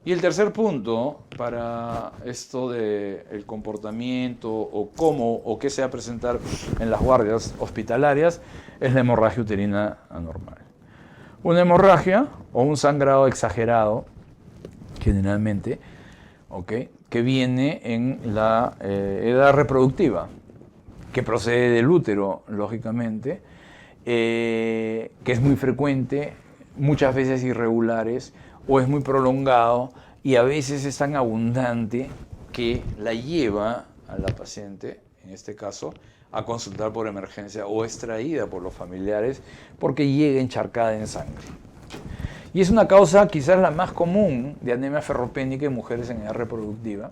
Y el tercer punto para esto del comportamiento o cómo o qué se va a presentar en las guardias hospitalarias es la hemorragia uterina anormal. Una hemorragia o un sangrado exagerado, generalmente, ¿okay?, que viene en la edad reproductiva, que procede del útero, lógicamente, que es muy frecuente, muchas veces irregulares, o es muy prolongado y a veces es tan abundante que la lleva a la paciente, en este caso, a consultar por emergencia o es traída por los familiares porque llega encharcada en sangre. Y es una causa quizás la más común de anemia ferropénica en mujeres en edad reproductiva.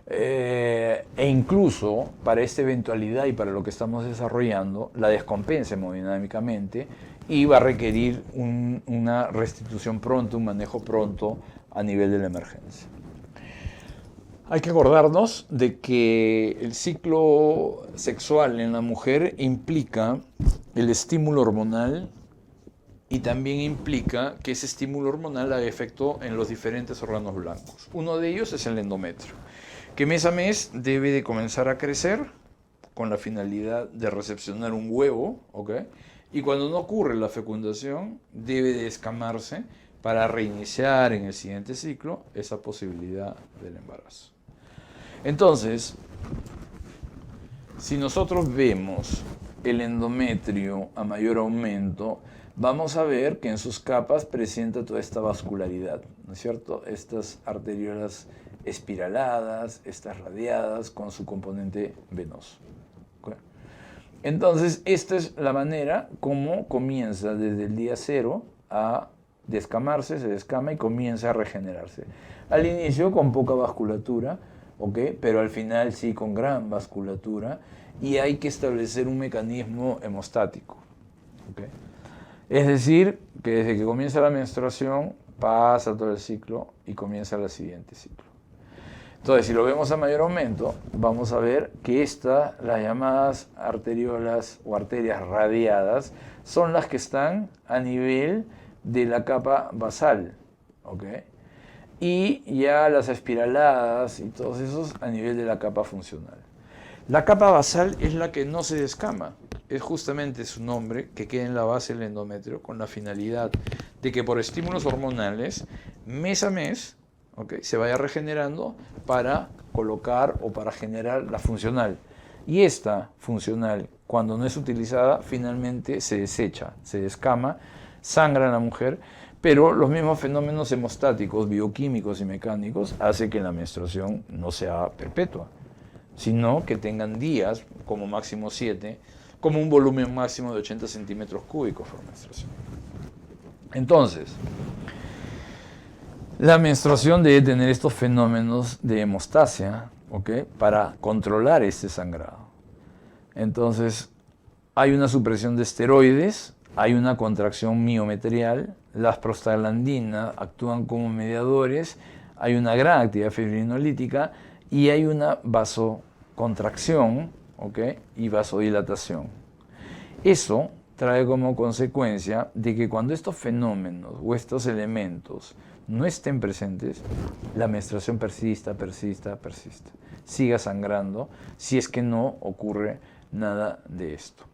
E incluso para esta eventualidad y para lo que estamos desarrollando, la descompensa hemodinámicamente y va a requerir una restitución pronto, un manejo pronto a nivel de la emergencia. Hay que acordarnos de que el ciclo sexual en la mujer implica el estímulo hormonal y también implica que ese estímulo hormonal haga efecto en los diferentes órganos blancos. Uno de ellos es el endometrio, que mes a mes debe de comenzar a crecer con la finalidad de recepcionar un huevo, ¿ok? Y cuando no ocurre la fecundación, debe de escamarse para reiniciar en el siguiente ciclo esa posibilidad del embarazo. Entonces, si nosotros vemos el endometrio a mayor aumento, vamos a ver que en sus capas presenta toda esta vascularidad, ¿no es cierto? Estas arteriolas espiraladas, estas radiadas con su componente venoso. ¿Okay? Entonces, esta es la manera como comienza desde el día 0 a descamarse, se descama y comienza a regenerarse. Al inicio con poca vasculatura, ¿okay?, pero al final sí con gran vasculatura y hay que establecer un mecanismo hemostático. ¿Okay? Es decir, que desde que comienza la menstruación pasa todo el ciclo y comienza el siguiente ciclo. Entonces, si lo vemos a mayor aumento, vamos a ver que las llamadas arteriolas o arterias radiadas, son las que están a nivel de la capa basal, ¿okay?, y ya las espiraladas y todos esos a nivel de la capa funcional. La capa basal es la que no se descama, es justamente su nombre, que queda en la base del endometrio con la finalidad de que por estímulos hormonales, mes a mes, ¿okay?, se vaya regenerando para colocar o para generar la funcional. Y esta funcional, cuando no es utilizada, finalmente se desecha, se descama, sangra en la mujer, pero los mismos fenómenos hemostáticos, bioquímicos y mecánicos hacen que la menstruación no sea perpetua, sino que tengan días, como máximo 7, como un volumen máximo de 80 centímetros cúbicos por menstruación. Entonces, la menstruación debe tener estos fenómenos de hemostasia, ¿okay?, para controlar este sangrado. Entonces, hay una supresión de esteroides, hay una contracción miometrial, las prostaglandinas actúan como mediadores, hay una gran actividad fibrinolítica y hay una vasocontracción, ¿okay?, y vasodilatación. Eso trae como consecuencia de que cuando estos fenómenos o estos elementos no estén presentes, la menstruación persista, siga sangrando si es que no ocurre nada de esto.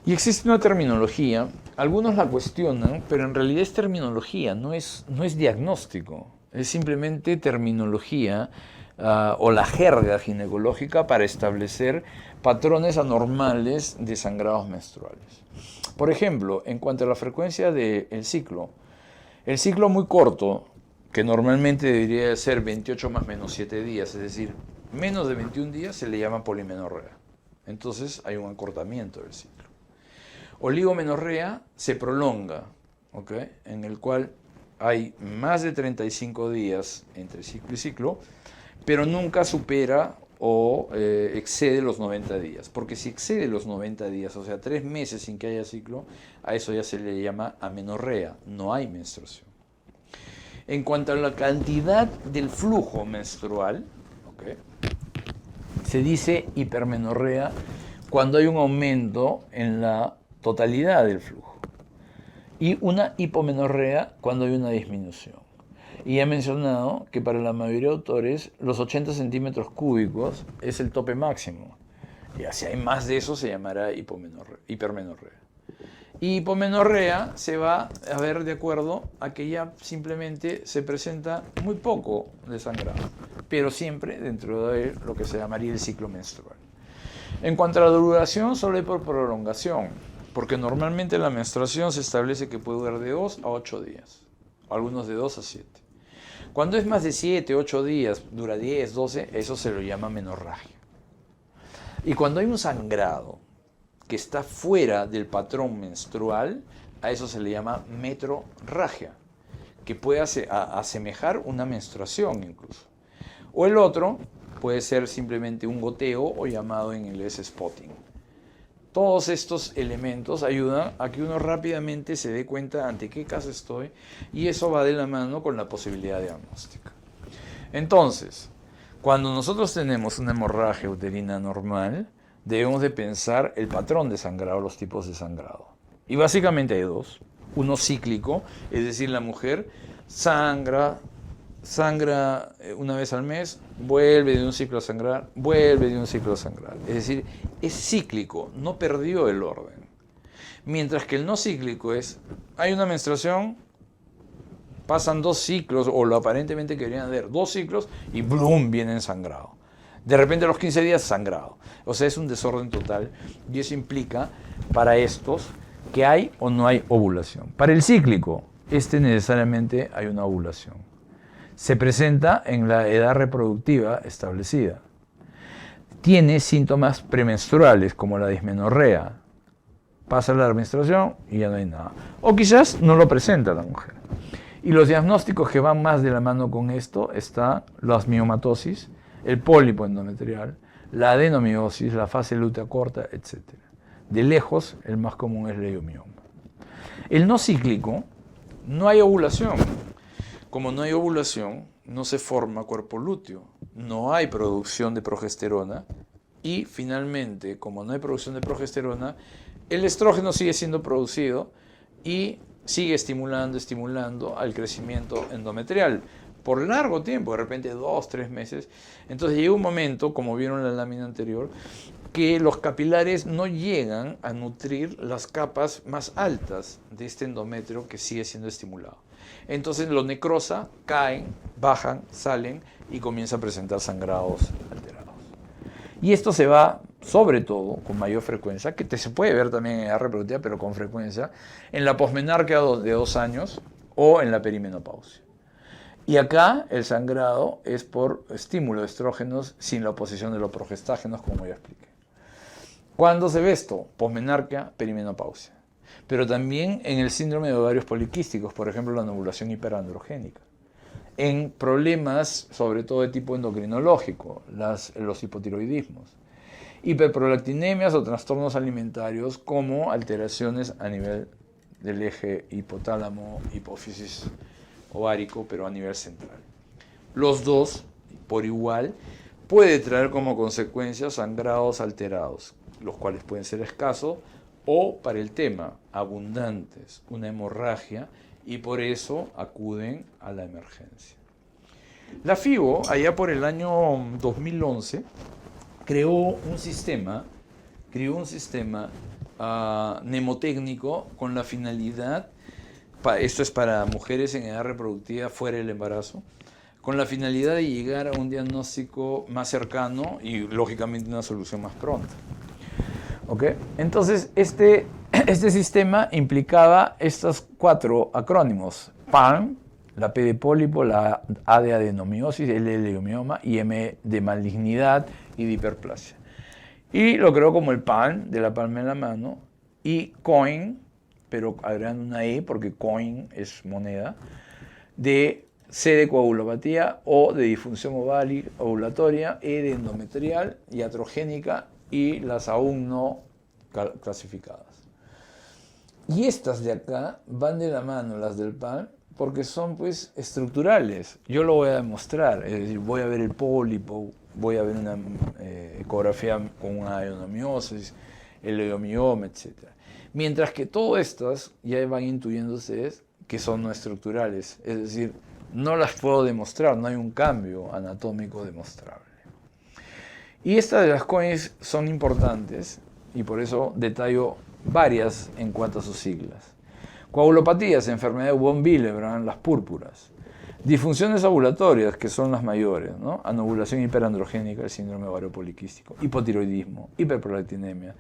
Y existe una terminología, algunos la cuestionan, pero en realidad es terminología, no es diagnóstico, es simplemente terminología o la jerga ginecológica para establecer patrones anormales de sangrados menstruales. Por ejemplo, en cuanto a la frecuencia del ciclo, el ciclo muy corto, que normalmente debería ser 28 más menos 7 días, es decir, menos de 21 días, se le llama polimenorrea. Entonces hay un acortamiento del ciclo. Oligomenorrea se prolonga, ¿okay?, en el cual hay más de 35 días entre ciclo y ciclo, pero nunca supera o excede los 90 días. Porque si excede los 90 días, o sea, 3 meses sin que haya ciclo, a eso ya se le llama amenorrea, no hay menstruación. En cuanto a la cantidad del flujo menstrual, ¿okay?, se dice hipermenorrea cuando hay un aumento en la totalidad del flujo. y una hipomenorrea cuando hay una disminución. Y he mencionado que para la mayoría de autores los 80 centímetros cúbicos es el tope máximo. Y si hay más de eso se llamará hipermenorrea. Y hipomenorrea se va a ver de acuerdo a que ya simplemente se presenta muy poco de sangrado, pero siempre dentro de lo que se llamaría el ciclo menstrual. En cuanto a la duración, solo hay por prolongación, porque normalmente la menstruación se establece que puede durar de 2 a 8 días, algunos de 2 a 7. Cuando es más de 7, 8 días, dura 10, 12, eso se lo llama menorragia. Y cuando hay un sangrado que está fuera del patrón menstrual, a eso se le llama metrorragia, que puede asemejar una menstruación incluso. O el otro puede ser simplemente un goteo o llamado en inglés spotting. Todos estos elementos ayudan a que uno rápidamente se dé cuenta ante qué caso estoy y eso va de la mano con la posibilidad diagnóstica. Entonces, cuando nosotros tenemos una hemorragia uterina normal, debemos de pensar el patrón de sangrado, los tipos de sangrado. Y básicamente hay dos. Uno cíclico, es decir, la mujer sangra una vez al mes, vuelve de un ciclo a sangrar, vuelve de un ciclo a sangrar. Es decir, es cíclico, no perdió el orden. Mientras que el no cíclico es, hay una menstruación, pasan 2 ciclos, o lo aparentemente querían ver, 2 ciclos, y ¡blum!, viene sangrado. De repente a los 15 días sangrado. O sea, es un desorden total y eso implica para estos que hay o no hay ovulación. Para el cíclico, necesariamente hay una ovulación. Se presenta en la edad reproductiva establecida. Tiene síntomas premenstruales como la dismenorrea. Pasa la menstruación y ya no hay nada. O quizás no lo presenta la mujer. Y los diagnósticos que van más de la mano con esto están las miomatosis, el pólipo endometrial, la adenomiosis, la fase lútea corta, etc. De lejos, el más común es el leiomioma. El no cíclico, no hay ovulación. Como no hay ovulación, no se forma cuerpo lúteo, no hay producción de progesterona y finalmente, como no hay producción de progesterona, el estrógeno sigue siendo producido y sigue estimulando al crecimiento endometrial por largo tiempo, de repente 2, 3 meses. Entonces llega un momento, como vieron en la lámina anterior, que los capilares no llegan a nutrir las capas más altas de este endometrio que sigue siendo estimulado. Entonces lo necrosa, caen, bajan, salen y comienza a presentar sangrados alterados. Y esto se va, sobre todo, con mayor frecuencia, que se puede ver también en edad reproductiva, pero con frecuencia, en la posmenarquia de 2 años o en la perimenopausia. Y acá el sangrado es por estímulo de estrógenos sin la oposición de los progestágenos, como ya expliqué. ¿Cuándo se ve esto? Posmenarquia, perimenopausia. Pero también en el síndrome de ovarios poliquísticos, por ejemplo, la ovulación hiperandrogénica. En problemas, sobre todo de tipo endocrinológico, los hipotiroidismos. Hiperprolactinemias o trastornos alimentarios como alteraciones a nivel del eje hipotálamo, hipófisis ovárico, pero a nivel central. Los dos, por igual, puede traer como consecuencia sangrados alterados, los cuales pueden ser escasos o, para el tema, abundantes, una hemorragia, y por eso acuden a la emergencia. La FIBO, allá por el año 2011, creó un sistema mnemotécnico con la finalidad, esto es para mujeres en edad reproductiva fuera del embarazo, con la finalidad de llegar a un diagnóstico más cercano y lógicamente una solución más pronta. ¿Okay? Entonces, este sistema implicaba estos 4 acrónimos: PAN, la P de pólipo, la A de adenomiosis, L de leiomioma y M de malignidad y de hiperplasia. Y lo creó como el PAN, de la palma de la mano, y COIN, pero agregando una E porque coin es moneda, de C de coagulopatía, O de disfunción ovulatoria, E de endometrial, iatrogénica y las aún no clasificadas. Y estas de acá van de la mano, las del PAN, porque son pues estructurales. Yo lo voy a demostrar, es decir, voy a ver el pólipo, voy a ver una ecografía con una adenomiosis, el leiomioma, etc. Mientras que todas estas ya van intuyendo ustedes que son no estructurales, es decir, no las puedo demostrar, no hay un cambio anatómico demostrable. Y estas de las CONIS son importantes y por eso detallo varias en cuanto a sus siglas. Coagulopatías, enfermedad de von Willebrand, las púrpuras. Disfunciones ovulatorias, que son las mayores, ¿no? Anovulación hiperandrogénica, el síndrome ovario poliquístico, hipotiroidismo, hiperprolactinemia,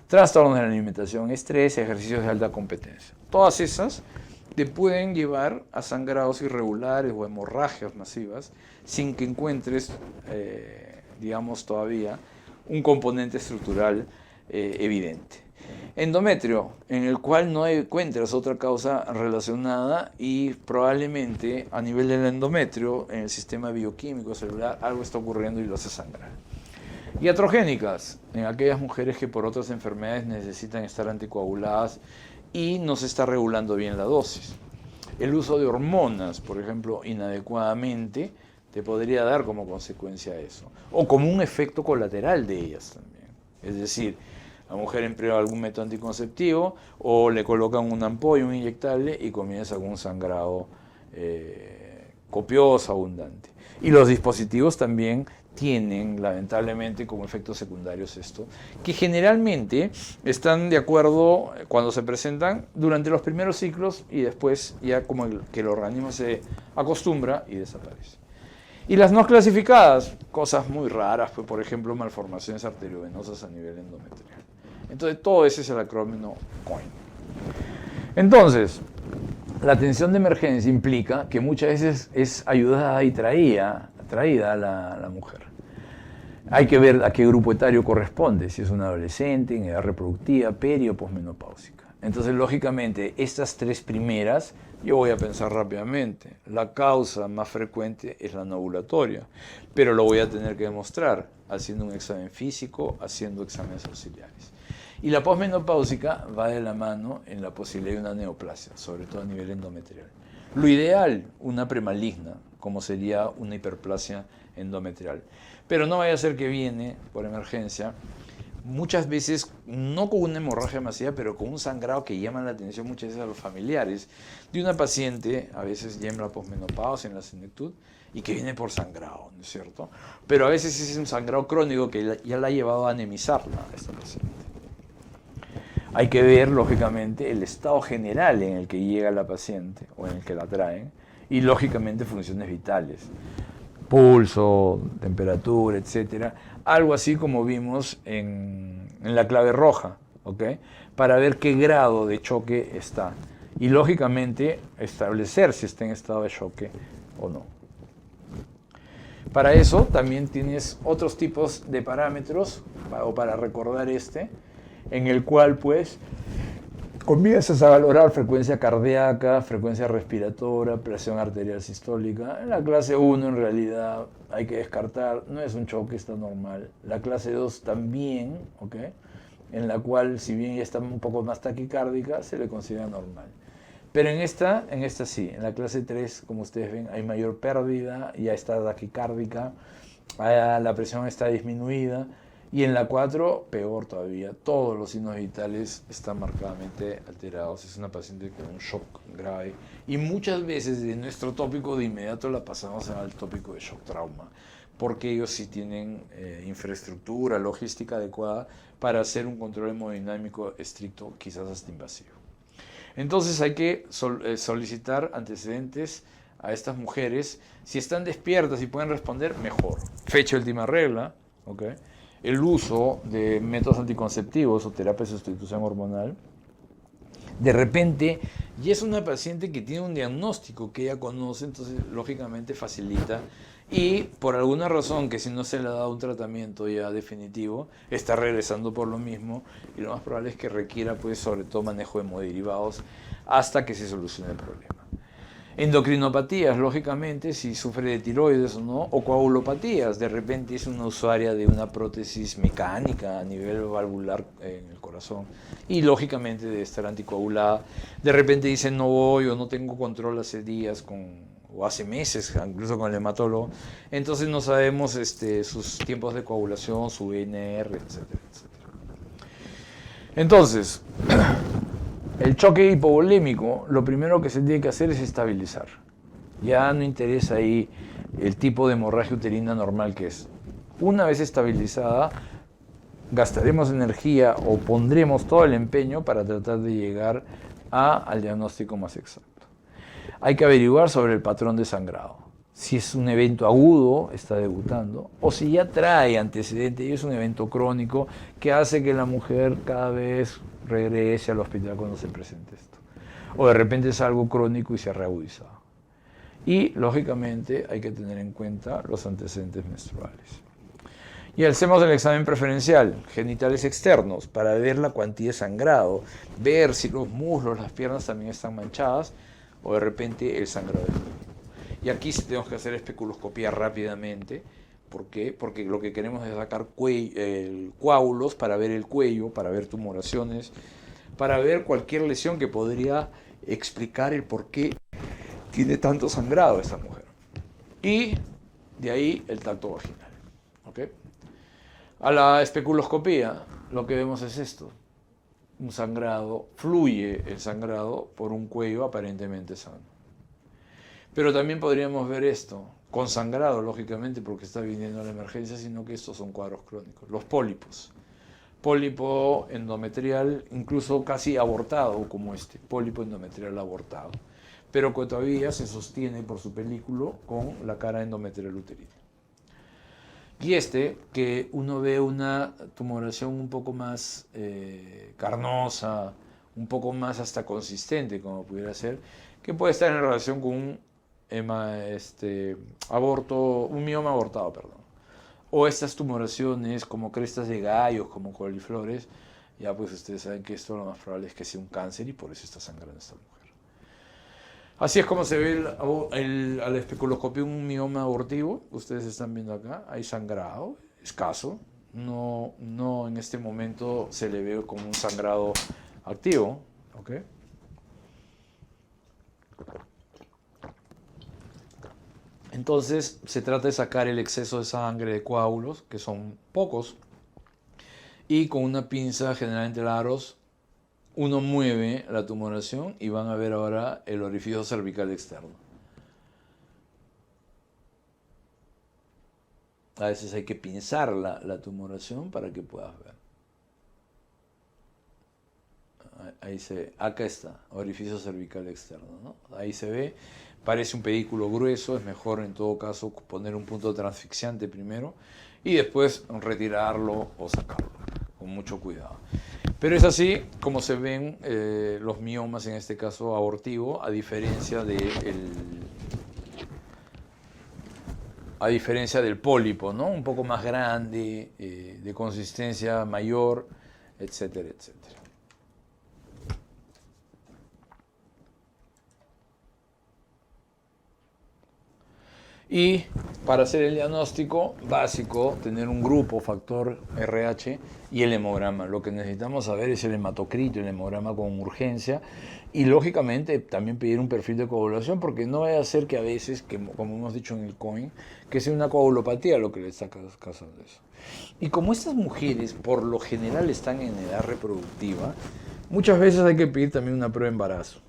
trastornos de la alimentación, estrés, ejercicios de alta competencia. Todas esas te pueden llevar a sangrados irregulares o hemorragias masivas sin que encuentres, digamos, todavía un componente estructural evidente. Endometrio, en el cual no encuentras otra causa relacionada y probablemente a nivel del endometrio, en el sistema bioquímico celular, algo está ocurriendo y lo hace sangrar. Iatrogénicas, en aquellas mujeres que por otras enfermedades necesitan estar anticoaguladas y no se está regulando bien la dosis. El uso de hormonas, por ejemplo, inadecuadamente, te podría dar como consecuencia eso, o como un efecto colateral de ellas también. Es decir, la mujer emplea algún método anticonceptivo o le colocan una ampolla, un inyectable y comienza con un sangrado copioso, abundante. Y los dispositivos también tienen, lamentablemente, como efectos secundarios esto, que generalmente están de acuerdo cuando se presentan durante los primeros ciclos y después ya como que el organismo se acostumbra y desaparece. Y las no clasificadas, cosas muy raras, pues, por ejemplo, malformaciones arteriovenosas a nivel endometrial. Entonces, todo ese es el acrónimo COIN. Entonces, la atención de emergencia implica que muchas veces es ayudada y traída a la mujer. Hay que ver a qué grupo etario corresponde, si es un adolescente, en edad reproductiva, peri o posmenopáusica. Entonces, lógicamente, estas tres primeras, yo voy a pensar rápidamente. La causa más frecuente es la no ovulatoria, pero lo voy a tener que demostrar haciendo un examen físico, haciendo exámenes auxiliares. Y la posmenopáusica va de la mano en la posibilidad de una neoplasia, sobre todo a nivel endometrial. Lo ideal, una premaligna, como sería una hiperplasia endometrial. Pero no vaya a ser que viene por emergencia, muchas veces no con una hemorragia masiva, pero con un sangrado que llama la atención muchas veces a los familiares de una paciente, a veces ya en la posmenopausia, en la senectud, y que viene por sangrado, ¿no es cierto? Pero a veces es un sangrado crónico que ya la ha llevado a anemizarla a esta paciente. Hay que ver, lógicamente, el estado general en el que llega la paciente o en el que la traen y, lógicamente, funciones vitales. Pulso, temperatura, etcétera. Algo así como vimos en la clave roja, ¿ok? Para ver qué grado de choque está. Y, lógicamente, establecer si está en estado de choque o no. Para eso también tienes otros tipos de parámetros, o para recordar en el cual pues comienzas a valorar frecuencia cardíaca, frecuencia respiratoria, presión arterial sistólica. En la clase 1 en realidad hay que descartar, no es un choque, está normal. La clase 2 también, ¿ok? En la cual si bien ya está un poco más taquicárdica, se le considera normal. Pero en esta sí, en la clase 3, como ustedes ven, hay mayor pérdida, ya está taquicárdica, la presión está disminuida. Y en la 4, peor todavía, todos los signos vitales están marcadamente alterados. Es una paciente con un shock grave. Y muchas veces de nuestro tópico de inmediato la pasamos al tópico de shock trauma, porque ellos sí tienen infraestructura, logística adecuada para hacer un control hemodinámico estricto, quizás hasta invasivo. Entonces hay que solicitar antecedentes a estas mujeres. Si están despiertas y pueden responder, mejor. Fecha de última regla, ¿ok? El uso de métodos anticonceptivos o terapia de sustitución hormonal. De repente, ya es una paciente que tiene un diagnóstico que ella conoce, entonces lógicamente facilita. Y por alguna razón que si no se le ha dado un tratamiento ya definitivo, está regresando por lo mismo y lo más probable es que requiera pues sobre todo manejo de hemoderivados hasta que se solucione el problema. Endocrinopatías, lógicamente, si sufre de tiroides o no, o coagulopatías, de repente es una usuaria de una prótesis mecánica a nivel valvular en el corazón y lógicamente debe estar anticoagulada. De repente dice no voy o no tengo control hace días o hace meses, incluso con el hematólogo, entonces no sabemos sus tiempos de coagulación, su INR, etcétera, etcétera. Entonces, El choque hipovolémico, lo primero que se tiene que hacer es estabilizar. Ya no interesa ahí el tipo de hemorragia uterina normal que es. Una vez estabilizada, gastaremos energía o pondremos todo el empeño para tratar de llegar al diagnóstico más exacto. Hay que averiguar sobre el patrón de sangrado. Si es un evento agudo, está debutando, o si ya trae antecedente y es un evento crónico que hace que la mujer cada vez regrese al hospital cuando se presente esto. O de repente es algo crónico y se ha reagudizado. Y, lógicamente, hay que tener en cuenta los antecedentes menstruales. Y hacemos el examen preferencial, genitales externos, para ver la cuantía de sangrado, ver si los muslos, las piernas también están manchadas, o de repente el sangrado. Y aquí sí tenemos que hacer especuloscopía rápidamente. ¿Por qué? Porque lo que queremos es sacar coágulos para ver el cuello, para ver tumoraciones, para ver cualquier lesión que podría explicar el por qué tiene tanto sangrado esta mujer. Y de ahí el tacto vaginal. ¿Okay? A la especuloscopía lo que vemos es esto. Un sangrado, fluye el sangrado por un cuello aparentemente sano. Pero también podríamos ver esto, con sangrado, lógicamente, porque está viniendo a la emergencia, sino que estos son cuadros crónicos. Los pólipos. Pólipo endometrial, incluso casi abortado, como este, pólipo endometrial abortado. Pero que todavía se sostiene por su película con la cara endometrial uterina. Y este, que uno ve una tumoración un poco más carnosa, un poco más hasta consistente, como pudiera ser, que puede estar en relación con un mioma abortado, perdón. O estas tumoraciones como crestas de gallos, como coliflores, ya pues ustedes saben que esto lo más probable es que sea un cáncer y por eso está sangrando esta mujer. Así es como se ve a la especuloscopia un mioma abortivo. Ustedes están viendo acá, hay sangrado, escaso. No en este momento se le ve como un sangrado activo. ¿Okay? Entonces se trata de sacar el exceso de sangre, de coágulos, que son pocos, y con una pinza, generalmente el aros, uno mueve la tumoración y van a ver ahora el orificio cervical externo. A veces hay que pinzar la tumoración para que puedas ver. Ahí se ve, acá está, orificio cervical externo, ¿no? Ahí se ve, parece un pedículo grueso, es mejor en todo caso poner un punto transfixiante primero y después retirarlo o sacarlo, con mucho cuidado. Pero es así como se ven los miomas, en este caso abortivo, a diferencia del pólipo, ¿no? Un poco más grande, de consistencia mayor, etcétera, etcétera. Y para hacer el diagnóstico básico, tener un grupo, factor RH y el hemograma. Lo que necesitamos saber es el hematocrito, el hemograma con urgencia. Y lógicamente también pedir un perfil de coagulación, porque no vaya a ser que a veces, como hemos dicho en el COIN, que sea una coagulopatía lo que le está causando eso. Y como estas mujeres por lo general están en edad reproductiva, muchas veces hay que pedir también una prueba de embarazo.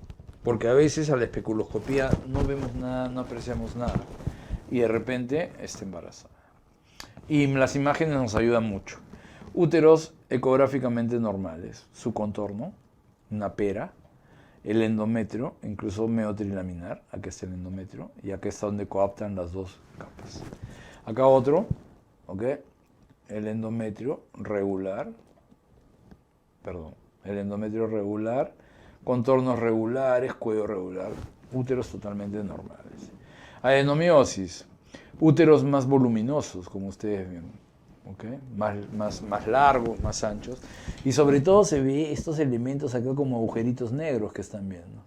Porque a veces a la especuloscopía no vemos nada, no apreciamos nada. Y de repente está embarazada. Y las imágenes nos ayudan mucho. Úteros ecográficamente normales, su contorno, una pera, el endometrio, incluso meotrilaminar, aquí está el endometrio, y aquí está donde coaptan las dos capas. Acá otro, ¿ok? El endometrio regular, contornos regulares, cuello regular, úteros totalmente normales. Adenomiosis, úteros más voluminosos, como ustedes ven, ¿okay? más largos, más anchos, y sobre todo se ve estos elementos acá como agujeritos negros que están viendo.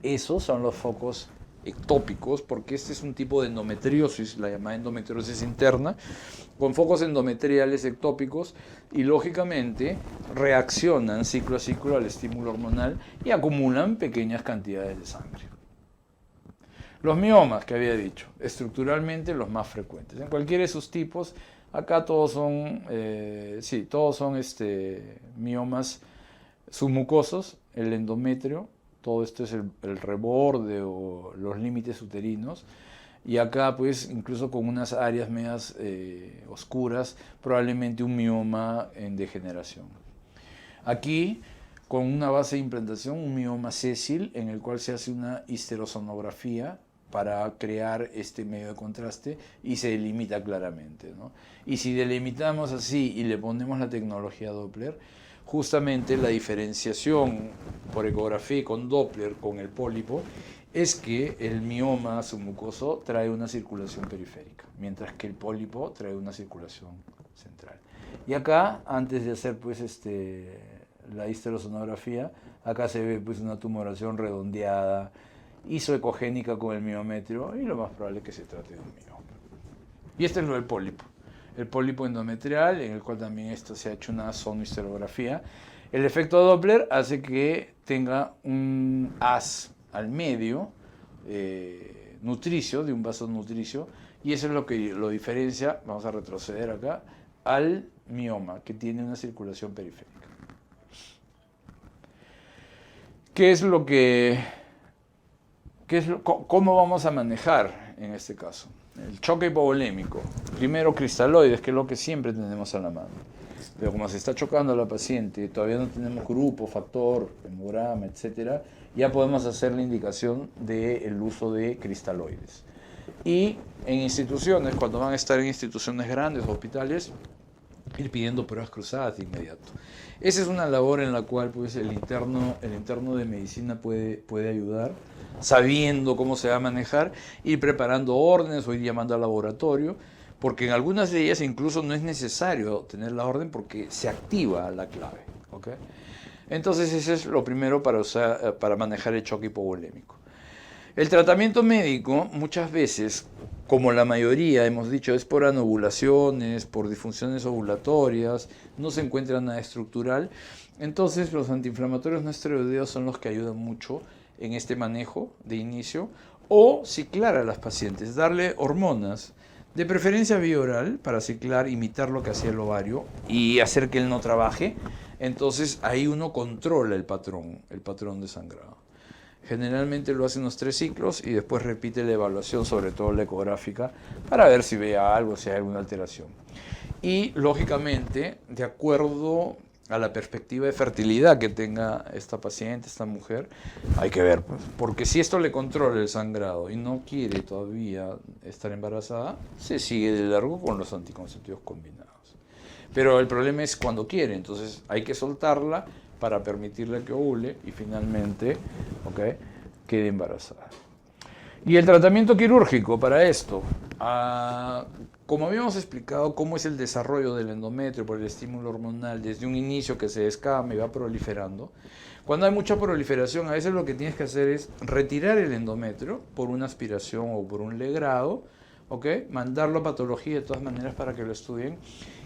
Esos son los focos ectópicos, porque este es un tipo de endometriosis, la llamada endometriosis interna, con focos endometriales ectópicos, y lógicamente reaccionan ciclo a ciclo al estímulo hormonal y acumulan pequeñas cantidades de sangre. Los miomas, que había dicho, estructuralmente los más frecuentes. En cualquiera de sus tipos, acá todos son miomas submucosos, el endometrio, todo esto es el reborde o los límites uterinos, y acá pues incluso con unas áreas medias oscuras, probablemente un mioma en degeneración. Aquí, con una base de implantación, un mioma sésil, en el cual se hace una histerosonografía para crear este medio de contraste y se delimita claramente, ¿no? Y si delimitamos así y le ponemos la tecnología Doppler, justamente la diferenciación por ecografía con Doppler con el pólipo es que el mioma submucoso trae una circulación periférica, mientras que el pólipo trae una circulación central. Y acá, antes de hacer pues la histerosonografía, acá se ve pues una tumoración redondeada, isoecogénica con el miometrio, y lo más probable es que se trate de un mioma. Y este es lo del pólipo. El pólipo endometrial, en el cual también esto se ha hecho una sonohisterografía. El efecto Doppler hace que tenga un haz al medio nutricio, de un vaso nutricio, y eso es lo que lo diferencia, vamos a retroceder acá, al mioma, que tiene una circulación periférica. ¿Cómo vamos a manejar en este caso? El choque hipovolémico. Primero cristaloides, que es lo que siempre tenemos a la mano. Pero como se está chocando a la paciente, todavía no tenemos grupo, factor, hemograma, etc., ya podemos hacer la indicación del uso de cristaloides. Y en instituciones, cuando van a estar en instituciones grandes, hospitales, ir pidiendo pruebas cruzadas de inmediato. Esa es una labor en la cual pues, el interno de medicina puede ayudar, sabiendo cómo se va a manejar, ir preparando órdenes o ir llamando al laboratorio, porque en algunas de ellas incluso no es necesario tener la orden porque se activa la clave. ¿Okay? Entonces ese es lo primero para manejar el choque hipovolémico. El tratamiento médico muchas veces, como la mayoría hemos dicho, es por anovulaciones, por disfunciones ovulatorias, no se encuentra nada estructural. Entonces los antiinflamatorios no esteroideos son los que ayudan mucho en este manejo de inicio, o ciclar a las pacientes, darle hormonas, de preferencia vía oral, para ciclar, imitar lo que hacía el ovario y hacer que él no trabaje. Entonces ahí uno controla el patrón de sangrado. Generalmente lo hace unos 3 ciclos y después repite la evaluación, sobre todo la ecográfica, para ver si ve algo, si hay alguna alteración. Y lógicamente, de acuerdo a la perspectiva de fertilidad que tenga esta paciente, esta mujer, hay que ver, pues, porque si esto le controla el sangrado y no quiere todavía estar embarazada, se sigue de largo con los anticonceptivos combinados. Pero el problema es cuando quiere, entonces hay que soltarla para permitirle que ovule y finalmente quede embarazada. Y el tratamiento quirúrgico para esto, como habíamos explicado cómo es el desarrollo del endometrio por el estímulo hormonal desde un inicio que se descama y va proliferando, cuando hay mucha proliferación a veces lo que tienes que hacer es retirar el endometrio por una aspiración o por un legrado, mandarlo a patología de todas maneras para que lo estudien,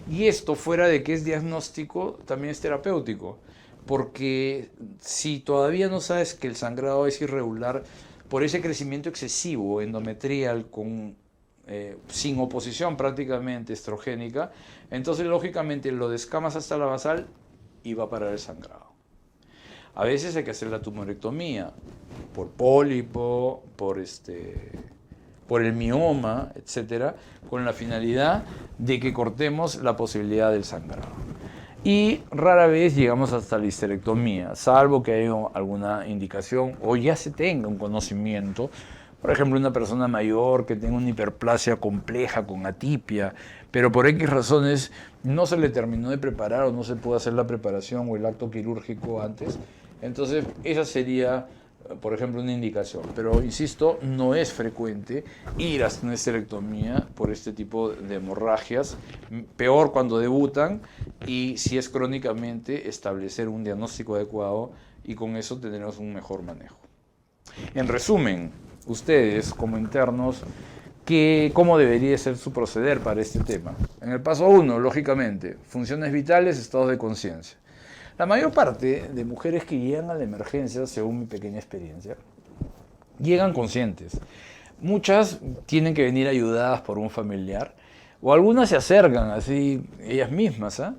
y esto fuera de que es diagnóstico también es terapéutico. Porque si todavía no sabes que el sangrado es irregular por ese crecimiento excesivo endometrial sin oposición prácticamente estrogénica, entonces lógicamente lo descamas hasta la basal y va a parar el sangrado. A veces hay que hacer la tumorectomía por pólipo, por el mioma, etcétera, con la finalidad de que cortemos la posibilidad del sangrado. Y rara vez llegamos hasta la histerectomía, salvo que haya alguna indicación o ya se tenga un conocimiento. Por ejemplo, una persona mayor que tenga una hiperplasia compleja con atipia, pero por X razones no se le terminó de preparar o no se pudo hacer la preparación o el acto quirúrgico antes. Entonces, esa sería, por ejemplo, una indicación. Pero, insisto, no es frecuente ir hasta una histerectomía por este tipo de hemorragias. Peor cuando debutan, y si es crónicamente, establecer un diagnóstico adecuado y con eso tendremos un mejor manejo. En resumen, ustedes como internos, ¿cómo debería ser su proceder para este tema? En el paso 1, lógicamente, funciones vitales, estados de conciencia. La mayor parte de mujeres que llegan a la emergencia, según mi pequeña experiencia, llegan conscientes. Muchas tienen que venir ayudadas por un familiar, O algunas se acercan así ellas mismas, ¿ah?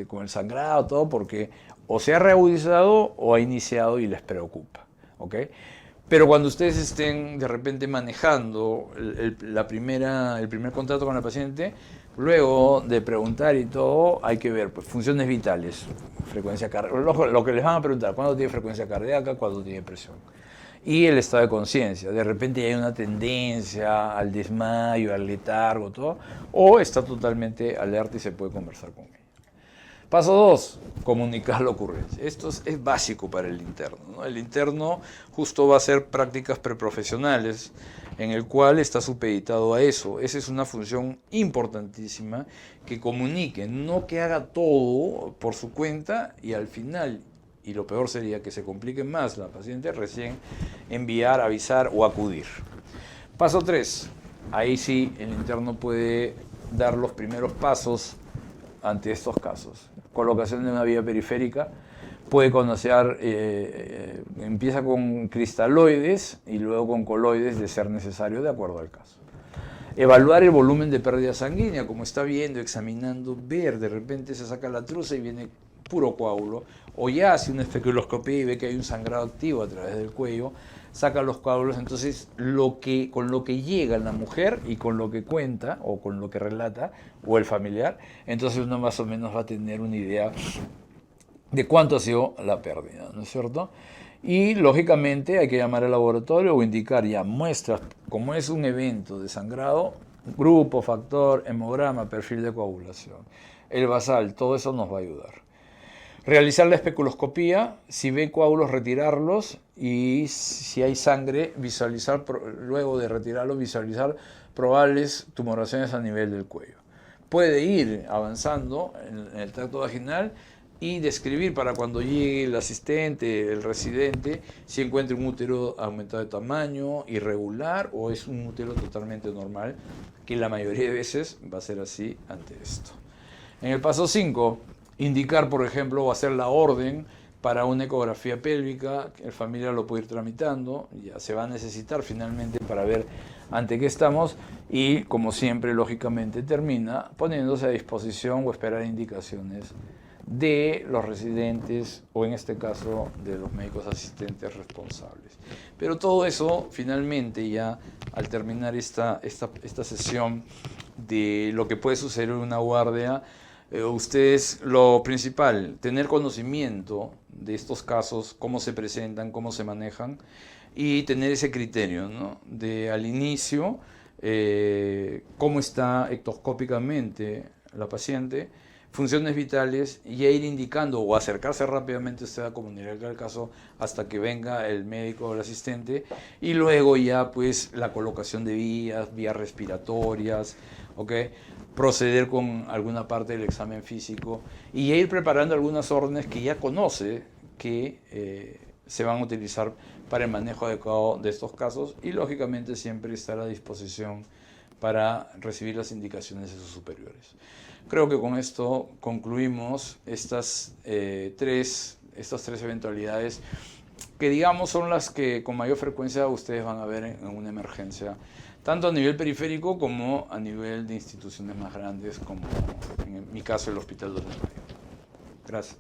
Con el sangrado, todo, porque o se ha reagudizado o ha iniciado y les preocupa. ¿Ok? Pero cuando ustedes estén de repente manejando el primer contacto con la paciente, luego de preguntar y todo, hay que ver pues, funciones vitales, frecuencia cardíaca, lo que les van a preguntar, cuándo tiene frecuencia cardíaca, cuándo tiene presión. Y el estado de conciencia, de repente hay una tendencia al desmayo, al letargo, todo, o está totalmente alerta y se puede conversar con ella. Paso 2, comunicar la ocurrencia. Esto es básico para el interno, ¿no? El interno justo va a hacer prácticas preprofesionales en el cual está supeditado a eso. Esa es una función importantísima, que comunique, no que haga todo por su cuenta y al final, y lo peor sería que se complique más la paciente, recién enviar, avisar o acudir. Paso 3, ahí sí el interno puede dar los primeros pasos ante estos casos. Colocación de una vía periférica, puede conocer, empieza con cristaloides y luego con coloides de ser necesario de acuerdo al caso. Evaluar el volumen de pérdida sanguínea, como está viendo, examinando, ver, de repente se saca la truza y viene puro coágulo, o ya hace una especuloscopía y ve que hay un sangrado activo a través del cuello, saca los coágulos. Entonces con lo que llega la mujer y con lo que cuenta o con lo que relata o el familiar, entonces uno más o menos va a tener una idea de cuánto ha sido la pérdida, ¿no es cierto? Y lógicamente hay que llamar al laboratorio o indicar ya muestras, como es un evento de sangrado, grupo, factor, hemograma, perfil de coagulación, el basal, todo eso nos va a ayudar. Realizar la especuloscopía, si ve coágulos, retirarlos, y si hay sangre, visualizar, luego de retirarlos, visualizar probables tumoraciones a nivel del cuello. Puede ir avanzando en el tracto vaginal y describir para cuando llegue el asistente, el residente, si encuentra un útero aumentado de tamaño, irregular, o es un útero totalmente normal, que la mayoría de veces va a ser así ante esto. En el paso 5, indicar, por ejemplo, o hacer la orden para una ecografía pélvica, que el familiar lo puede ir tramitando, ya se va a necesitar finalmente para ver ante qué estamos, y como siempre, lógicamente, termina poniéndose a disposición o esperar indicaciones de los residentes o en este caso de los médicos asistentes responsables. Pero todo eso finalmente ya al terminar esta sesión de lo que puede suceder en una guardia, ustedes lo principal, tener conocimiento de estos casos, cómo se presentan, cómo se manejan y tener ese criterio, ¿no? De al inicio, cómo está ectoscópicamente la paciente, funciones vitales, y ir indicando o acercarse rápidamente usted a comunicar el caso hasta que venga el médico o el asistente, y luego ya pues la colocación de vías respiratorias, ¿ok? Proceder con alguna parte del examen físico y ir preparando algunas órdenes que ya conoce que se van a utilizar para el manejo adecuado de estos casos, y lógicamente siempre estar a disposición para recibir las indicaciones de sus superiores. Creo que con esto concluimos estas tres eventualidades que digamos son las que con mayor frecuencia ustedes van a ver en una emergencia, tanto a nivel periférico como a nivel de instituciones más grandes, como en mi caso el Hospital 2 de Mayo. Gracias.